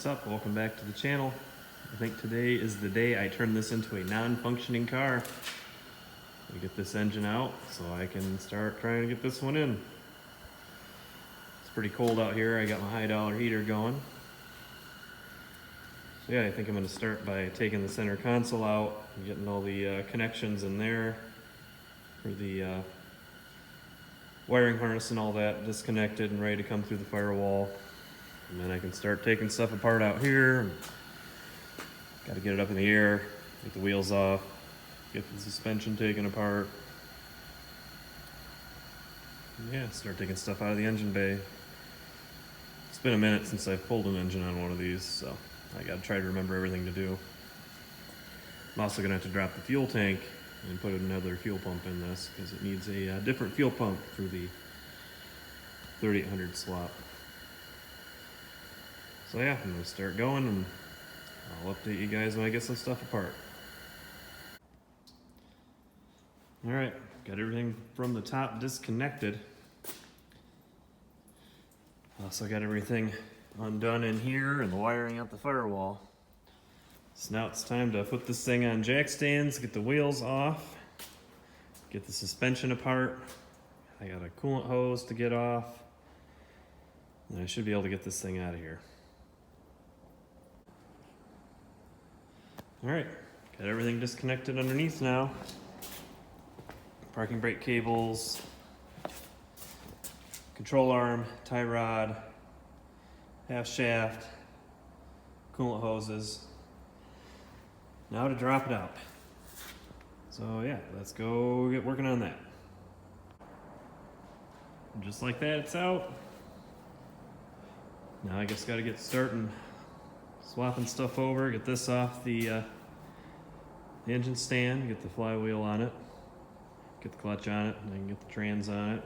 What's up? Welcome back to the channel. I think today is the day I turn this into a non-functioning car. I get this engine out so I can start trying to get this one in. It's pretty cold out here. I got my high dollar heater going. So yeah, I think I'm going to start by taking the center console out and getting all the connections in there for the wiring harness and all that disconnected and ready to come through the firewall. And then I can start taking stuff apart out here. Got to get it up in the air, get the wheels off, get the suspension taken apart. And yeah, start taking stuff out of the engine bay. It's been a minute since I've pulled an engine on one of these, so I got to try to remember everything to do. I'm also going to have to drop the fuel tank and put another fuel pump in this because it needs a different fuel pump for the 3800 swap. So yeah, I'm going to start going and I'll update you guys when I get some stuff apart. Alright, got everything from the top disconnected. Also got everything undone in here and the wiring out the firewall. So now it's time to put this thing on jack stands, get the wheels off, get the suspension apart. I got a coolant hose to get off, and I should be able to get this thing out of here. Alright, got everything disconnected underneath now. Parking brake cables, control arm, tie rod, half shaft, coolant hoses. Now to drop it out. So yeah, let's go get working on that. And just like that, it's out. Now I just gotta get starting swapping stuff over, get this off the engine stand, get the flywheel on it, get the clutch on it, and then get the trans on it.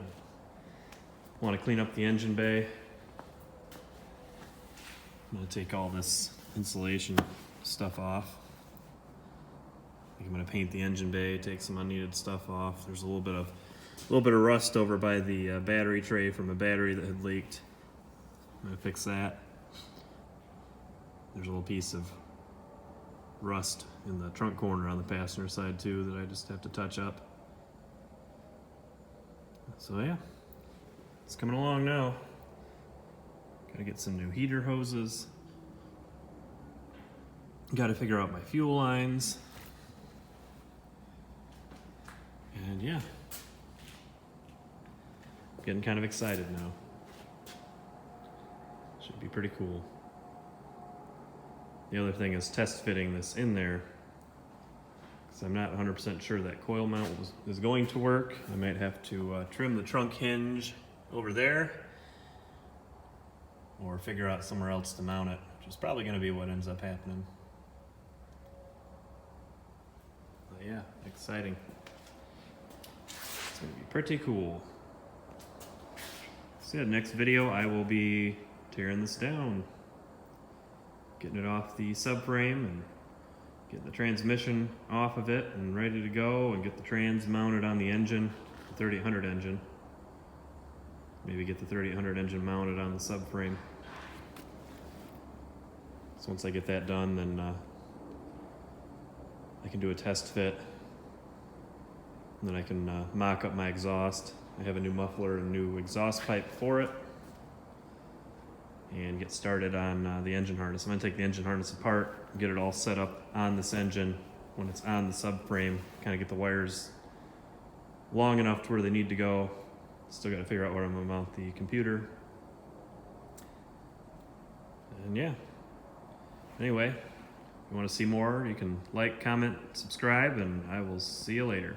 Want to clean up the engine bay. I'm gonna take all this insulation stuff off. I think I'm gonna paint the engine bay, take some unneeded stuff off. There's a little bit of rust over by the battery tray from a battery that had leaked. I'm gonna fix that. There's a little piece of rust in the trunk corner on the passenger side too that I just have to touch up. So yeah, it's coming along now. Gotta get some new heater hoses. Gotta figure out my fuel lines. And yeah, getting kind of excited now. Should be pretty cool. The other thing is test fitting this in there because I'm not 100% sure that coil mount is going to work. I might have to trim the trunk hinge over there or figure out somewhere else to mount it, which is probably going to be what ends up happening. But yeah, exciting. It's going to be pretty cool. So yeah, next video I will be tearing this down, getting it off the subframe and getting the transmission off of it and ready to go, and get the trans mounted on the engine, the 3800 engine. Maybe get the 3800 engine mounted on the subframe. So once I get that done, then I can do a test fit. And then I can mock up my exhaust. I have a new muffler and a new exhaust pipe for it. And get started on the engine harness. I'm going to take the engine harness apart and get it all set up on this engine when it's on the subframe. Kind of get the wires long enough to where they need to go. Still got to figure out where I'm going to mount the computer. And yeah. Anyway, if you want to see more, you can like, comment, subscribe, and I will see you later.